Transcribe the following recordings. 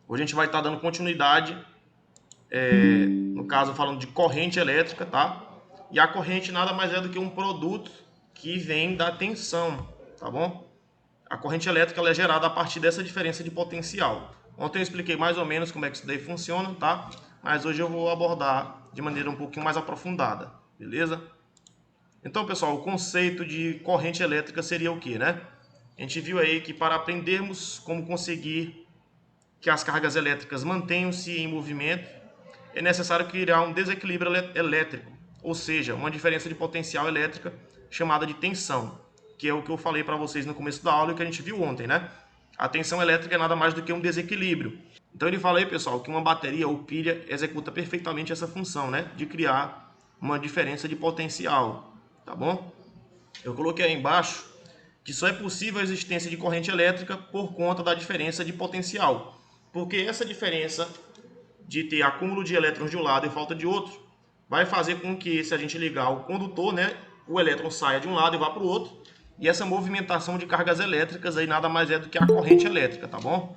Hoje a gente vai estar dando continuidade, no caso falando de corrente elétrica, tá? E a corrente nada mais é do que um produto que vem da tensão, tá bom? A corrente elétrica ela é gerada a partir dessa diferença de potencial. Ontem eu expliquei mais ou menos como é que isso daí funciona, tá? Mas hoje eu vou abordar de maneira um pouquinho mais aprofundada, beleza? Então, pessoal, o conceito de corrente elétrica seria o que, né? A gente viu aí que para aprendermos como conseguir que as cargas elétricas mantenham-se em movimento, é necessário criar um desequilíbrio elétrico, ou seja, uma diferença de potencial elétrica chamada de tensão, que é o que eu falei para vocês no começo da aula e que a gente viu ontem, né? A tensão elétrica é nada mais do que um desequilíbrio. Então ele fala aí, pessoal, que uma bateria ou pilha executa perfeitamente essa função, né? De criar uma diferença de potencial, tá bom? Eu coloquei aí embaixo que só é possível a existência de corrente elétrica por conta da diferença de potencial, porque essa diferença de ter acúmulo de elétrons de um lado e falta de outro, vai fazer com que, se a gente ligar o condutor, né, o elétron saia de um lado e vá para o outro, e essa movimentação de cargas elétricas aí nada mais é do que a corrente elétrica, tá bom?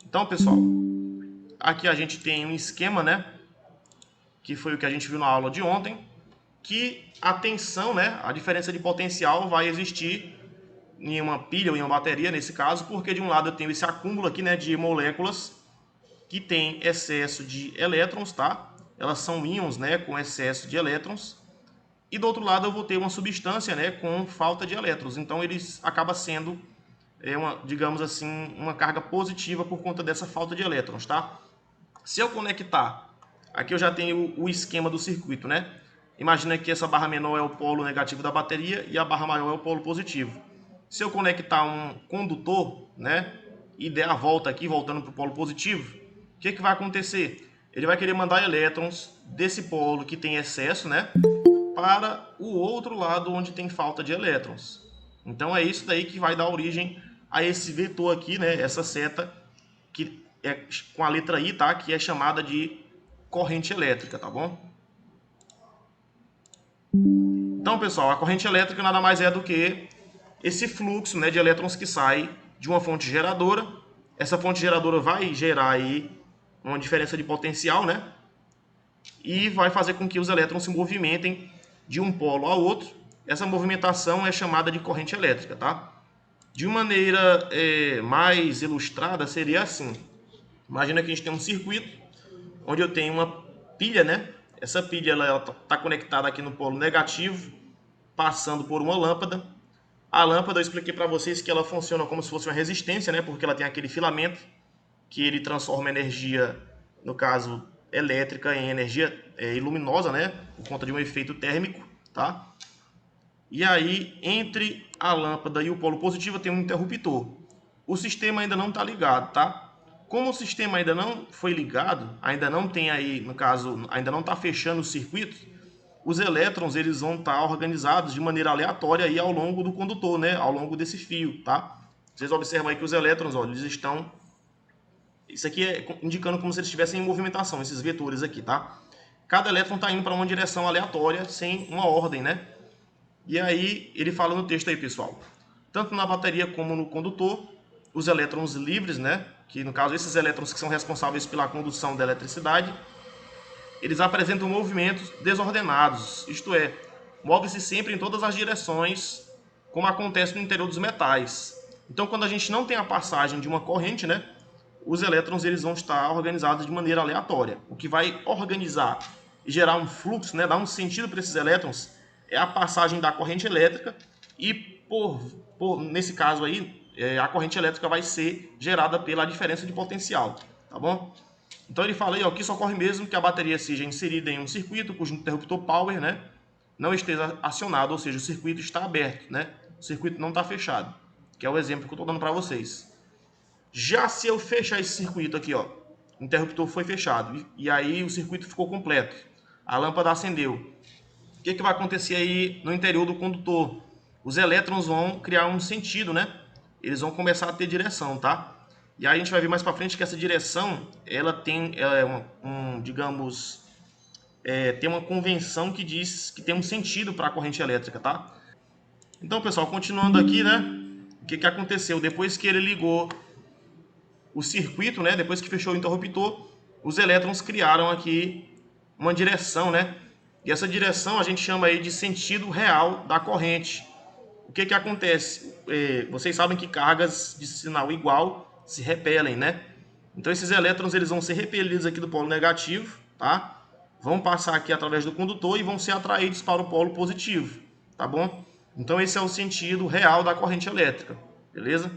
Então, pessoal, aqui a gente tem um esquema, né, que foi o que a gente viu na aula de ontem, que a tensão, né, a diferença de potencial vai existir em uma pilha ou em uma bateria, nesse caso, porque de um lado eu tenho esse acúmulo aqui, né, de moléculas que tem excesso de elétrons, tá? Elas são íons, né, com excesso de elétrons. E do outro lado eu vou ter uma substância, né, com falta de elétrons. Então eles acaba sendo, digamos assim, uma carga positiva por conta dessa falta de elétrons, tá? Se eu conectar, aqui eu já tenho o esquema do circuito, né? Imagina que essa barra menor é o polo negativo da bateria e a barra maior é o polo positivo. Se eu conectar um condutor, né, e der a volta aqui, voltando para o polo positivo, o que vai acontecer? Ele vai querer mandar elétrons desse polo que tem excesso, né, para o outro lado onde tem falta de elétrons. Então é isso daí que vai dar origem a esse vetor aqui, né, essa seta que é com a letra I, tá, que é chamada de corrente elétrica, tá bom? Então, pessoal, a corrente elétrica nada mais é do que esse fluxo, né, de elétrons que sai de uma fonte geradora. Essa fonte geradora vai gerar aí uma diferença de potencial, né? E vai fazer com que os elétrons se movimentem de um polo ao outro. Essa movimentação é chamada de corrente elétrica, tá? De uma maneira mais ilustrada, seria assim. Imagina que a gente tem um circuito onde eu tenho uma pilha, né? Essa pilha está conectada aqui no polo negativo, passando por uma lâmpada. A lâmpada eu expliquei para vocês que ela funciona como se fosse uma resistência, né? Porque ela tem aquele filamento que ele transforma energia, no caso elétrica, em energia luminosa, né? Por conta de um efeito térmico, tá? E aí, entre a lâmpada e o polo positivo tem um interruptor. O sistema ainda não está ligado, tá? Como o sistema ainda não foi ligado, ainda não tem aí, no caso, ainda não está fechando o circuito, os elétrons eles vão estar organizados de maneira aleatória aí ao longo do condutor, né? Ao longo desse fio, tá? Vocês observam aí que os elétrons, ó, eles estão... Isso aqui é indicando como se eles estivessem em movimentação, esses vetores aqui, tá? Cada elétron está indo para uma direção aleatória, sem uma ordem, né? E aí, ele fala no texto aí, pessoal. Tanto na bateria como no condutor, os elétrons livres, né? Que no caso, esses elétrons que são responsáveis pela condução da eletricidade, eles apresentam movimentos desordenados, isto é, move-se sempre em todas as direções, como acontece no interior dos metais. Então, quando a gente não tem a passagem de uma corrente, né? Os elétrons eles vão estar organizados de maneira aleatória. O que vai organizar e gerar um fluxo, né, dar um sentido para esses elétrons, é a passagem da corrente elétrica e, nesse caso aí, a corrente elétrica vai ser gerada pela diferença de potencial, tá bom? Então ele fala aí, ó, que isso ocorre mesmo que a bateria seja inserida em um circuito cujo interruptor power, né, não esteja acionado, ou seja, o circuito está aberto, né? O circuito não está fechado, que é o exemplo que eu estou dando para vocês. Já se eu fechar esse circuito aqui, ó, o interruptor foi fechado e aí o circuito ficou completo, a lâmpada acendeu. O que vai acontecer aí no interior do condutor? Os elétrons vão criar um sentido, né? Eles vão começar a ter direção, tá? E aí a gente vai ver mais para frente que essa direção, ela tem, digamos, tem uma convenção que diz que tem um sentido para a corrente elétrica, tá? Então, pessoal, continuando aqui, né? que aconteceu? Depois que ele ligou o circuito, né, depois que fechou o interruptor, os elétrons criaram aqui uma direção, né? E essa direção a gente chama aí de sentido real da corrente. O que acontece? Vocês sabem que cargas de sinal igual se repelem, né? Então esses elétrons eles vão ser repelidos aqui do polo negativo, tá? Vão passar aqui através do condutor e vão ser atraídos para o polo positivo, tá bom? Então esse é o sentido real da corrente elétrica, beleza?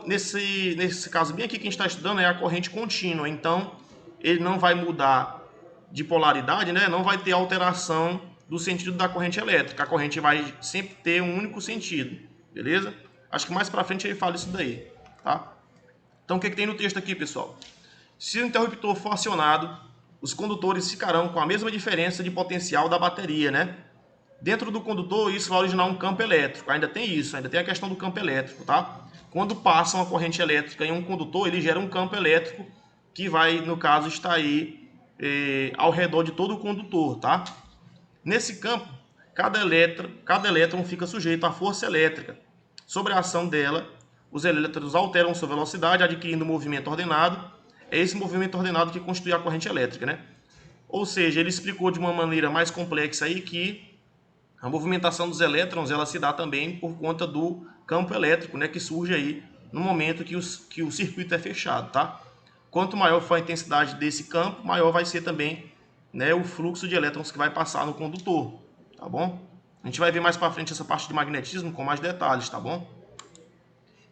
Nesse caso bem aqui que a gente está estudando é a corrente contínua, então ele não vai mudar de polaridade, né? Não vai ter alteração do sentido da corrente elétrica. A corrente vai sempre ter um único sentido, beleza? Acho que mais para frente ele fala isso daí, tá? Então o que tem no texto aqui, pessoal? Se o interruptor for acionado, os condutores ficarão com a mesma diferença de potencial da bateria, né? Dentro do condutor, isso vai originar um campo elétrico. Ainda tem isso, ainda tem a questão do campo elétrico, tá? Quando passa uma corrente elétrica em um condutor, ele gera um campo elétrico que vai, no caso, estar aí ao redor de todo o condutor, tá? Nesse campo, cada elétron fica sujeito à força elétrica. Sobre a ação dela, os elétrons alteram sua velocidade, adquirindo um movimento ordenado. É esse movimento ordenado que constitui a corrente elétrica, né? Ou seja, ele explicou de uma maneira mais complexa aí que a movimentação dos elétrons ela se dá também por conta do campo elétrico, né, que surge aí no momento que o circuito é fechado, tá? Quanto maior for a intensidade desse campo, maior vai ser também, né, o fluxo de elétrons que vai passar no condutor, tá bom? A gente vai ver mais para frente essa parte de magnetismo com mais detalhes, tá bom?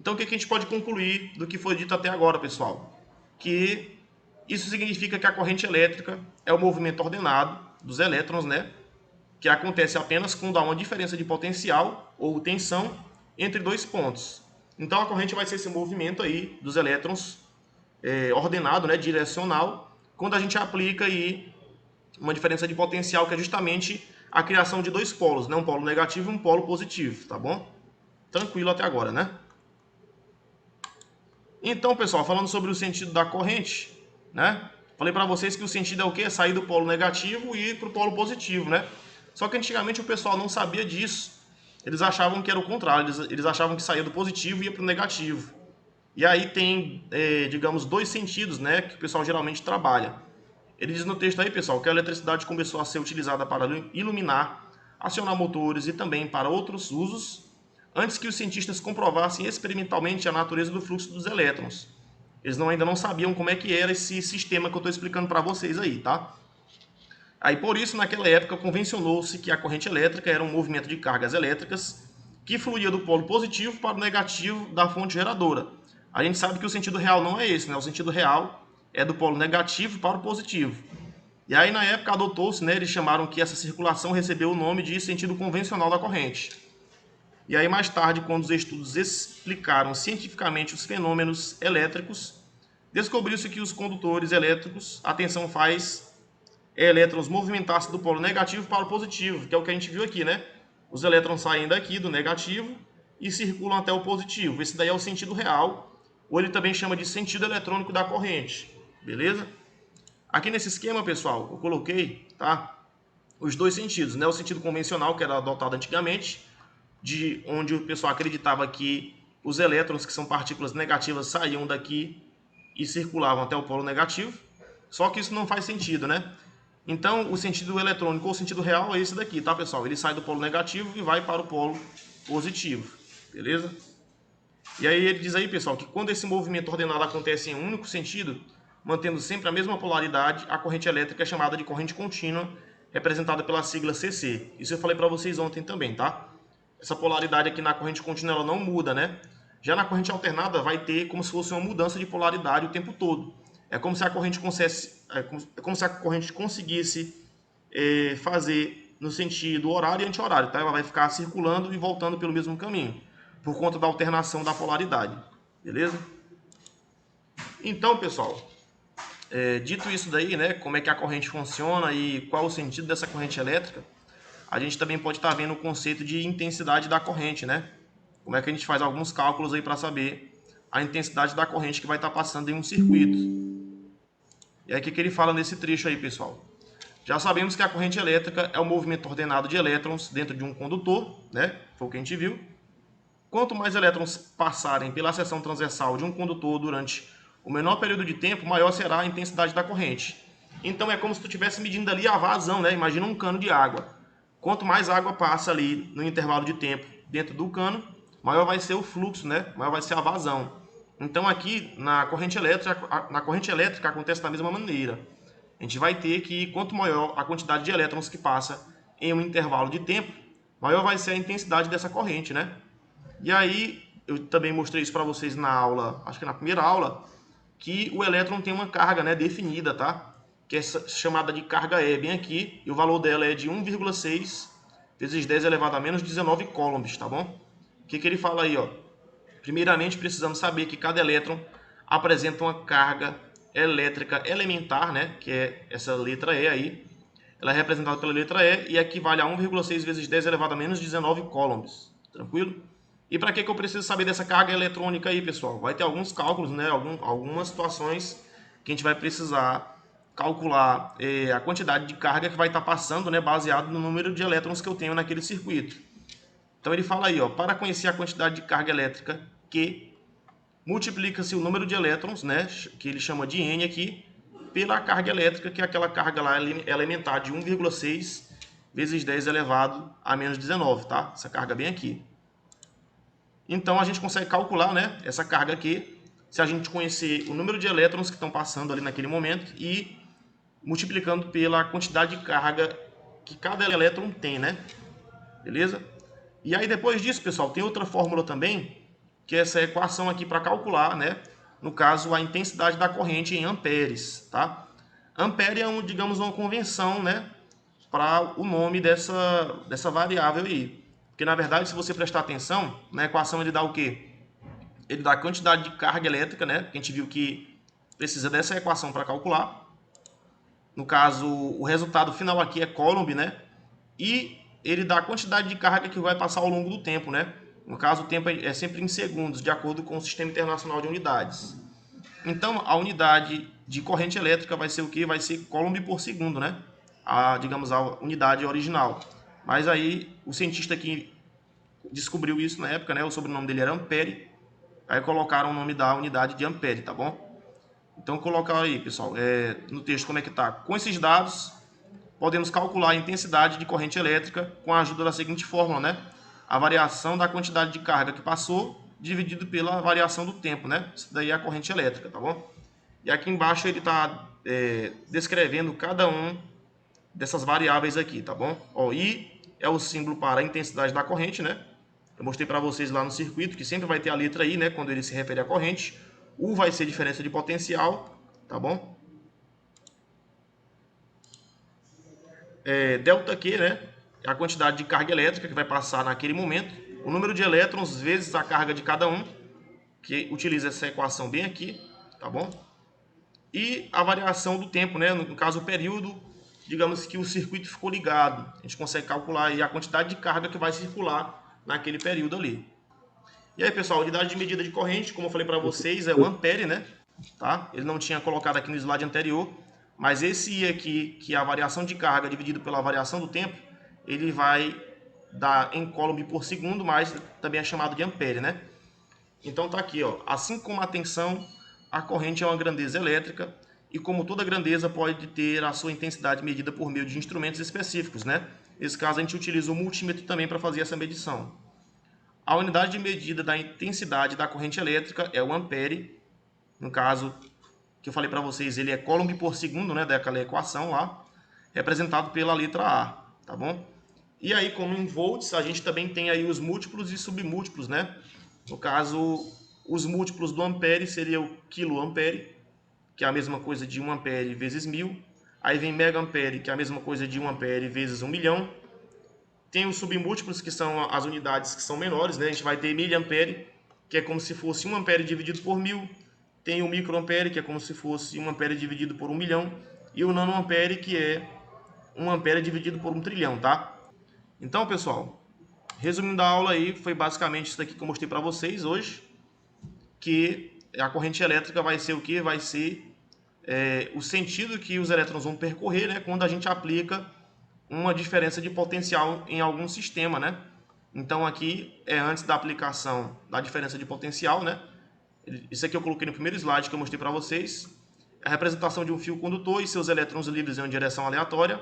Então o que a gente pode concluir do que foi dito até agora, pessoal? Que isso significa que a corrente elétrica é o movimento ordenado dos elétrons, né? Que acontece apenas quando há uma diferença de potencial ou tensão entre dois pontos. Então a corrente vai ser esse movimento aí dos elétrons ordenado, né, direcional, quando a gente aplica aí uma diferença de potencial que é justamente a criação de dois polos, né, um polo negativo e um polo positivo, tá bom? Tranquilo até agora, né? Então, pessoal, falando sobre o sentido da corrente, né? Falei para vocês que o sentido é o quê? Sair do polo negativo e ir para o polo positivo, né? Só que antigamente o pessoal não sabia disso. Eles achavam que era o contrário, eles achavam que saía do positivo e ia para o negativo. E aí tem, digamos, dois sentidos, né, que o pessoal geralmente trabalha. Ele diz no texto aí, pessoal, que a eletricidade começou a ser utilizada para iluminar, acionar motores e também para outros usos, antes que os cientistas comprovassem experimentalmente a natureza do fluxo dos elétrons. Eles ainda não sabiam como é que era esse sistema que eu estou explicando para vocês aí, tá? Aí por isso, naquela época, convencionou-se que a corrente elétrica era um movimento de cargas elétricas que fluía do polo positivo para o negativo da fonte geradora. A gente sabe que o sentido real não é esse, né? O sentido real é do polo negativo para o positivo. E aí na época adotou-se, né? Eles chamaram que essa circulação recebeu o nome de sentido convencional da corrente. E aí mais tarde, quando os estudos explicaram cientificamente os fenômenos elétricos, descobriu-se que os condutores elétricos, a tensão faz elétrons movimentar-se do polo negativo para o positivo, que é o que a gente viu aqui, né? Os elétrons saem daqui do negativo e circulam até o positivo. Esse daí é o sentido real, ou ele também chama de sentido eletrônico da corrente, beleza? Aqui nesse esquema, pessoal, eu coloquei, tá, os dois sentidos, né? O sentido convencional, que era adotado antigamente, de onde o pessoal acreditava que os elétrons, que são partículas negativas, saíam daqui e circulavam até o polo negativo. Só que isso não faz sentido, né? Então, o sentido eletrônico ou o sentido real é esse daqui, tá, pessoal? Ele sai do polo negativo e vai para o polo positivo, beleza? E aí ele diz aí, pessoal, que quando esse movimento ordenado acontece em um único sentido, mantendo sempre a mesma polaridade, a corrente elétrica é chamada de corrente contínua, representada pela sigla CC. Isso eu falei para vocês ontem também, tá? Essa polaridade aqui na corrente contínua ela não muda, né? Já na corrente alternada vai ter como se fosse uma mudança de polaridade o tempo todo. É como se a corrente conseguisse fazer no sentido horário e anti-horário, tá? Ela vai ficar circulando e voltando pelo mesmo caminho, por conta da alternação da polaridade, beleza? Então, pessoal, dito isso daí, né, como é que a corrente funciona e qual o sentido dessa corrente elétrica, a gente também pode estar vendo o conceito de intensidade da corrente, né? Como é que a gente faz alguns cálculos aí para saber a intensidade da corrente que vai estar passando em um circuito. E aí o que ele fala nesse trecho aí, pessoal? Já sabemos que a corrente elétrica é o movimento ordenado de elétrons dentro de um condutor, né? Foi o que a gente viu. quanto mais elétrons passarem pela seção transversal de um condutor durante o menor período de tempo, maior será a intensidade da corrente. Então é como se tu estivesse medindo ali a vazão, né? Imagina um cano de água. Quanto mais água passa ali no intervalo de tempo dentro do cano, maior vai ser o fluxo, né? Maior vai ser a vazão. Então aqui na corrente elétrica acontece da mesma maneira. A gente vai ter que quanto maior a quantidade de elétrons que passa em um intervalo de tempo, maior vai ser a intensidade dessa corrente, né? E aí eu também mostrei isso para vocês na aula, acho que na primeira aula, que o elétron tem uma carga, né, definida, tá? Que é chamada de carga E, bem aqui, e o valor dela é de 1,6 vezes 10 elevado a menos 19 coulombs, tá bom? O que ele fala aí, ó? Primeiramente, precisamos saber que cada elétron apresenta uma carga elétrica elementar, né, que é essa letra E aí. Ela é representada pela letra E e equivale a 1,6 vezes 10 elevado a menos 19 coulombs, tranquilo? E para que eu preciso saber dessa carga eletrônica aí, pessoal? Vai ter alguns cálculos, né? Algumas situações que a gente vai precisar calcular a quantidade de carga que vai estar passando, né? Baseado no número de elétrons que eu tenho naquele circuito. Então ele fala aí, ó, para conhecer a quantidade de carga elétrica Q, multiplica-se o número de elétrons, né? Que ele chama de N aqui, pela carga elétrica, que é aquela carga lá elementar de 1,6 vezes 10 elevado a menos 19, tá? Essa carga bem aqui. Então a gente consegue calcular, né, essa carga aqui, se a gente conhecer o número de elétrons que estão passando ali naquele momento e multiplicando pela quantidade de carga que cada elétron tem, né? Beleza? E aí depois disso, pessoal, tem outra fórmula também, que é essa equação aqui para calcular, né? No caso, a intensidade da corrente em amperes, tá? Ampere é, digamos, uma convenção, né, para o nome dessa variável aí. Porque, na verdade, se você prestar atenção, na equação ele dá o quê? Ele dá a quantidade de carga elétrica, né? A gente viu que precisa dessa equação para calcular. No caso, o resultado final aqui é Coulomb, né? E ele dá a quantidade de carga que vai passar ao longo do tempo, né? No caso, o tempo é sempre em segundos, de acordo com o Sistema Internacional de Unidades. Então, a unidade de corrente elétrica vai ser o quê? Vai ser Coulomb por segundo, né? Digamos, a unidade original. Mas aí, o cientista que descobriu isso na época, né? O sobrenome dele era Ampere. Aí colocaram o nome da unidade de Ampere, tá bom? Então, colocar aí, pessoal, no texto como é que tá. Com esses dados, podemos calcular a intensidade de corrente elétrica com a ajuda da seguinte fórmula, né? A variação da quantidade de carga que passou dividido pela variação do tempo, né? Isso daí é a corrente elétrica, tá bom? E aqui embaixo ele está descrevendo cada um dessas variáveis aqui, tá bom? Ó, I é o símbolo para a intensidade da corrente, né? Eu mostrei para vocês lá no circuito que sempre vai ter a letra I, né? Quando ele se refere à corrente. U vai ser diferença de potencial, tá bom? Delta Q, né? É a quantidade de carga elétrica que vai passar naquele momento. O número de elétrons vezes a carga de cada um, que utiliza essa equação bem aqui, tá bom? E a variação do tempo, né? No caso, o período, digamos que o circuito ficou ligado. A gente consegue calcular aí a quantidade de carga que vai circular naquele período ali. E aí, pessoal, a unidade de medida de corrente, como eu falei para vocês, é o ampere, né? Tá? Ele não tinha colocado aqui no slide anterior, mas esse I aqui, que é a variação de carga dividido pela variação do tempo, ele vai dar em coulomb por segundo, mas também é chamado de ampere, né? Então tá aqui, ó. Assim como a tensão, a corrente é uma grandeza elétrica e como toda grandeza pode ter a sua intensidade medida por meio de instrumentos específicos, né? Nesse caso a gente utiliza o multímetro também para fazer essa medição. A unidade de medida da intensidade da corrente elétrica é o ampere. No caso que eu falei para vocês, ele é coulomb por segundo, né, daquela equação lá, representado pela letra A, tá bom? E aí, como em volts, a gente também tem aí os múltiplos e submúltiplos, né? No caso, os múltiplos do ampere seria o quiloampere, que é a mesma coisa de 1 ampere vezes 1000. Aí vem megampere, que é a mesma coisa de 1 ampere vezes 1 milhão. Tem os submúltiplos, que são as unidades que são menores, né? A gente vai ter miliampere, que é como se fosse 1 ampere dividido por 1000. Tem o microampere, que é como se fosse 1 ampere dividido por 1 milhão. E o nanoampere, que é 1 ampere dividido por 1 trilhão, tá? Então, pessoal, resumindo a aula aí, foi basicamente isso daqui que eu mostrei para vocês hoje. Que a corrente elétrica vai ser o que? Vai ser o sentido que os elétrons vão percorrer, né? Quando a gente aplica uma diferença de potencial em algum sistema, né? Então aqui é antes da aplicação da diferença de potencial, né? Isso aqui eu coloquei no primeiro slide que eu mostrei para vocês. A representação de um fio condutor e seus elétrons livres em uma direção aleatória.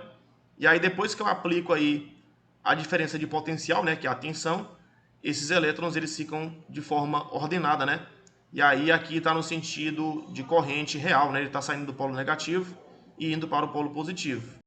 E aí depois que eu aplico aí a diferença de potencial, né, que é a tensão, esses elétrons eles ficam de forma ordenada, né? E aí aqui está no sentido de corrente real, né? Ele está saindo do polo negativo e indo para o polo positivo.